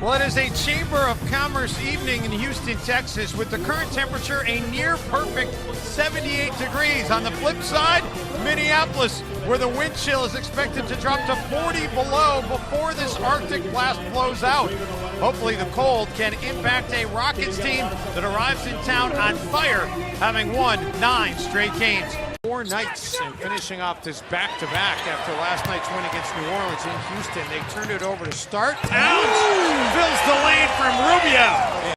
Well, it is a Chamber of Commerce evening in Houston, Texas, with the current temperature a near perfect 78 degrees. On the flip side, Minneapolis, where the wind chill is expected to drop to 40 below before this Arctic blast blows out. Hopefully the cold can impact a Rockets team that arrives in town on fire, having won 9 straight games. 4 nights and finishing off this back-to-back after last night's win against New Orleans in Houston. They turned it over to start. Towns fills the lane from Rubio.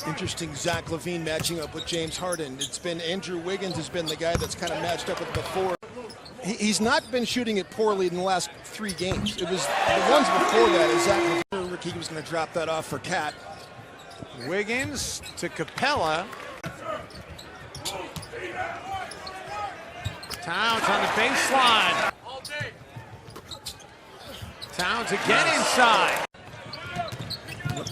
Interesting Zach LaVine matching up with James Harden. It's been Andrew Wiggins has been the guy that's kind of matched up with before. He's not been shooting it poorly in the last 3 games. It was the ones before that as Zach LaVine. He was going to drop that off for Cat. Wiggins to Capella. Towns on the baseline. Towns again inside.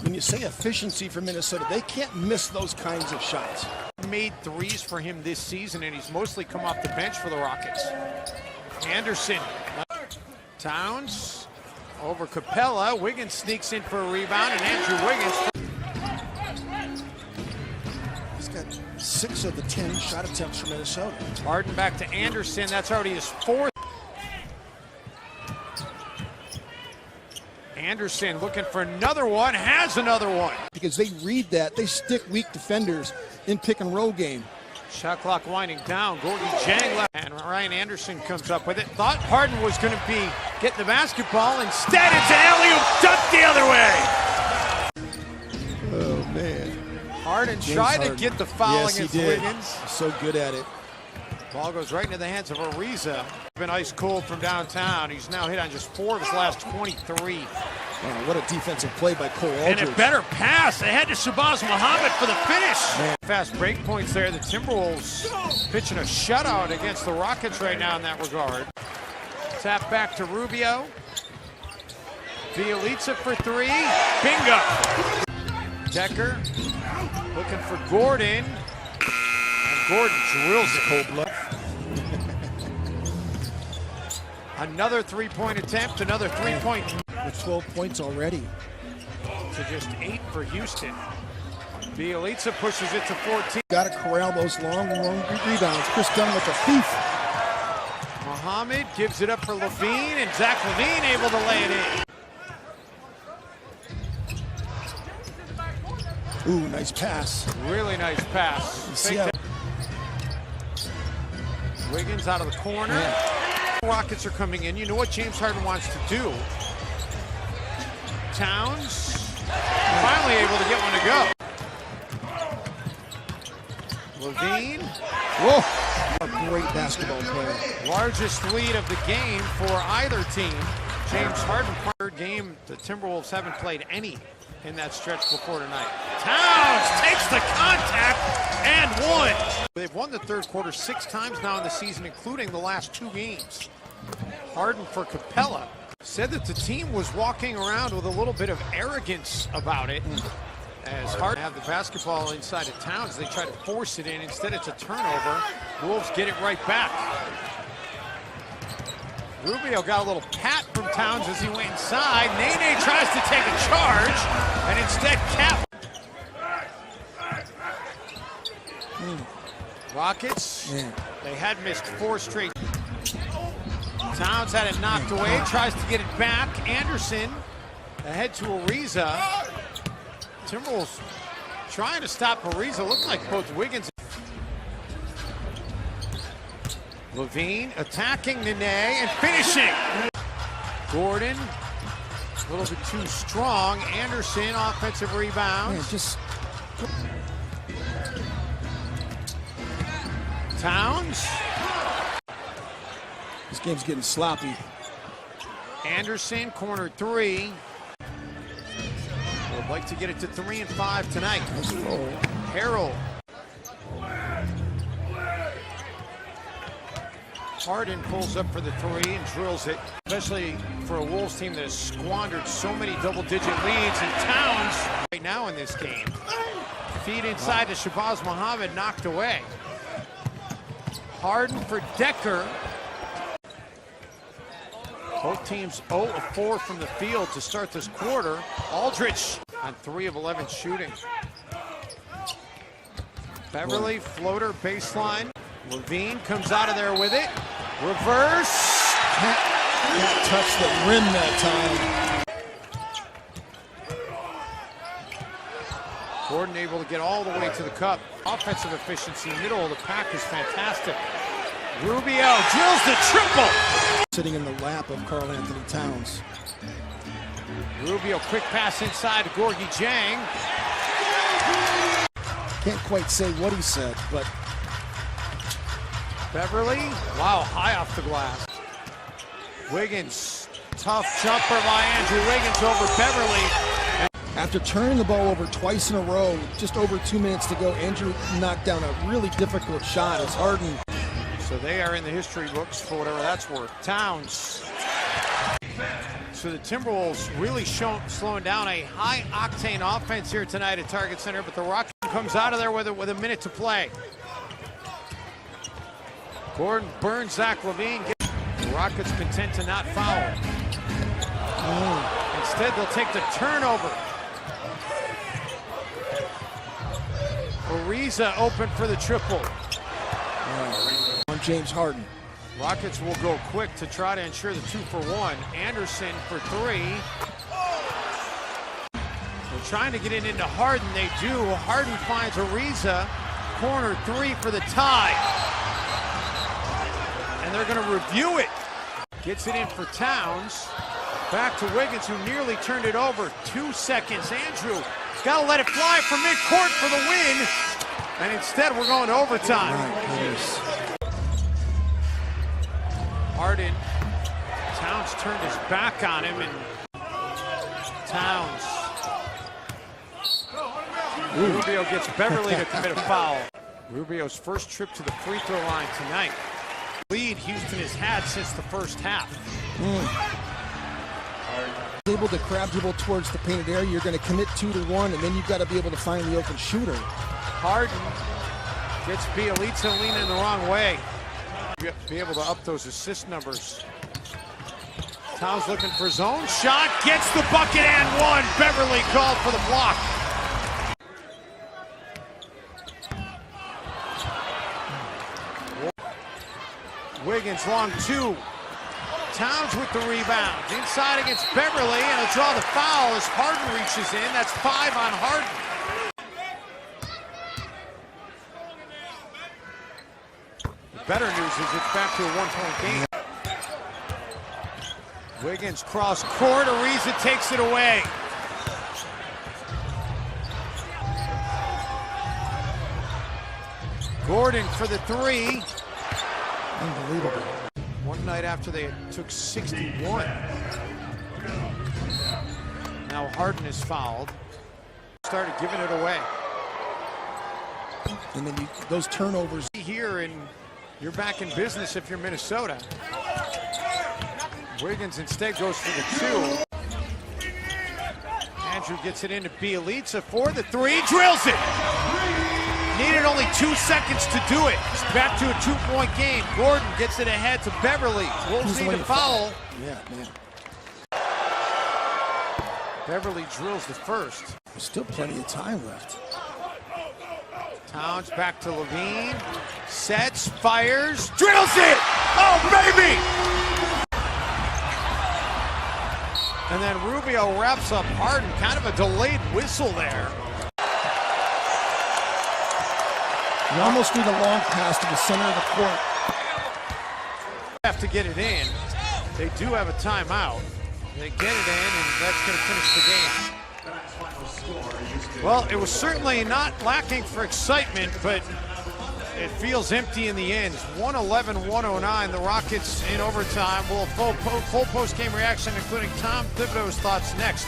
When you say efficiency for Minnesota, they can't miss those kinds of shots. Made 3s for him this season, and he's mostly come off the bench for the Rockets. Anderson. Towns over Capella. Wiggins sneaks in for a rebound, and Andrew Wiggins. He's got 6 of the 10 shot attempts for Minnesota. Harden back to Anderson. That's already his 4th. Anderson looking for another one, has another one. Because they read that, they stick weak defenders in pick and roll game. Shot clock winding down. Gorgie Jang left, and Ryan Anderson comes up with it. Thought Harden was going to be getting the basketball. Instead, it's an alley-oop dunked the other way. Oh man! Harden tried to get the foul against Wiggins. So good at it. Ball goes right into the hands of Ariza. Been ice cold from downtown. He's now hit on just 4 of his last 23. Wow, what a defensive play by Cole Aldridge. And a better pass. They had to Shabazz Muhammad for the finish. Man. Fast break points there. The Timberwolves pitching a shutout against the Rockets right now in that regard. Tap back to Rubio. Bielitsa for 3. Bingo. Decker looking for Gordon. And Gordon drills it. Cold blood. Another 3-point attempt, another 3-point. With 12 points already. To just 8 for Houston. Bielitsa pushes it to 14. Got to corral those long rebounds. Chris Dunn with a thief. Muhammad gives it up for LaVine, and Zach LaVine able to lay it in. Ooh, nice pass. Really nice pass. Wiggins out of the corner. Yeah. Rockets are coming in. You know what James Harden wants to do. Towns finally able to get one to go. LaVine. Whoa! A great basketball player. Largest lead of the game for either team. James Harden, third game. The Timberwolves haven't played any in that stretch before tonight. Towns takes the contact and won. They've won the third quarter 6 times now in the season, including the last 2 games. Harden for Capella. Said that the team was walking around with a little bit of arrogance about it. As Harden have the basketball inside of Towns, they try to force it in. Instead, it's a turnover. Wolves get it right back. Rubio got a little pat from Towns as he went inside. Nene tries to take a charge, and instead Cap. Rockets, they had missed 4 straight. Towns had it knocked away, tries to get it back. Anderson ahead to Ariza. Timberwolves trying to stop Ariza. Looked like both Wiggins. LaVine attacking Nene and finishing. Gordon, a little bit too strong. Anderson, offensive rebound. Towns. This game's getting sloppy. Anderson, corner 3. Would like to get it to 3 and 5 tonight. Harrell. Harden pulls up for the 3 and drills it, especially for a Wolves team that has squandered so many double-digit leads. And Towns right now in this game. Feed inside to Shabazz Muhammad, knocked away. Harden for Decker. Both teams 0 of 4 from the field to start this quarter. Aldridge on 3 of 11 shooting. Beverly, floater, baseline. Levine comes out of there with it. Reverse. Can't touch the rim that time. Gordon able to get all the way to the cup. Offensive efficiency, middle of the pack is fantastic. Rubio drills the triple. Sitting in the lap of Karl Anthony Towns. Rubio, quick pass inside to Gorgie Jang. Can't quite say what he said, but Beverly, wow, high off the glass. Wiggins, tough jumper by Andrew Wiggins over Beverly. after turning the ball over twice in a row, just over 2 minutes to go, Andrew knocked down a really difficult shot as Harden. So they are in the history books for whatever that's worth. Towns. So the Timberwolves really slowing down a high-octane offense here tonight at Target Center, but the Rockets comes out of there with a minute to play. Gordon burns Zach LaVine. The Rockets content to not foul. Instead, they'll take the turnover. Ariza open for the triple. On James Harden. Rockets will go quick to try to ensure the 2-for-1. Anderson for 3. They're trying to get it into Harden. They do. Harden finds Ariza. Corner 3 for the tie. And they're going to review it. Gets it in for Towns. Back to Wiggins, who nearly turned it over. 2 seconds. Andrew got to let it fly from midcourt for the win. And instead, we're going to overtime. Harden. Towns turned his back on him, and Towns. Rubio gets Beverly to commit a foul. Rubio's first trip to the free throw line tonight. Lead Houston has had since the first half. Able to crab dribble towards the painted area, you're going to commit 2-1, and then you've got to be able to find the open shooter. Harden gets Bielitsa leaning the wrong way. Be able to up those assist numbers. Towns looking for his own shot, gets the bucket and one. Beverly called for the block. Wiggins long 2. Towns with the rebound. Inside against Beverly, and he'll draw the foul as Harden reaches in. That's 5 on Harden. The better news is it's back to a 1-point game. Wiggins cross court. Ariza takes it away. Gordon for the 3. Unbelievable. One night after they took 61. Now Harden is fouled. Started giving it away. And then those turnovers. Here, and you're back in business if you're Minnesota. Wiggins instead goes for the 2. Andrew gets it into Bielitsa for the 3. Drills it. Needed only 2 seconds to do it. It's back to a 2-point game. Gordon gets it ahead to Beverly. Wolves need a foul. Yeah, man. Beverly drills the first. There's still plenty of time left. Towns back to Levine. Sets, fires, drills it! Oh, baby! And then Rubio wraps up Harden. Kind of a delayed whistle there. You almost need a long pass to the center of the court. Have to get it in. They do have a timeout. They get it in, and that's going to finish the game. Well, it was certainly not lacking for excitement, but it feels empty in the end. 111-109. The Rockets in overtime. We'll have full post-game reaction, including Tom Thibodeau's thoughts next.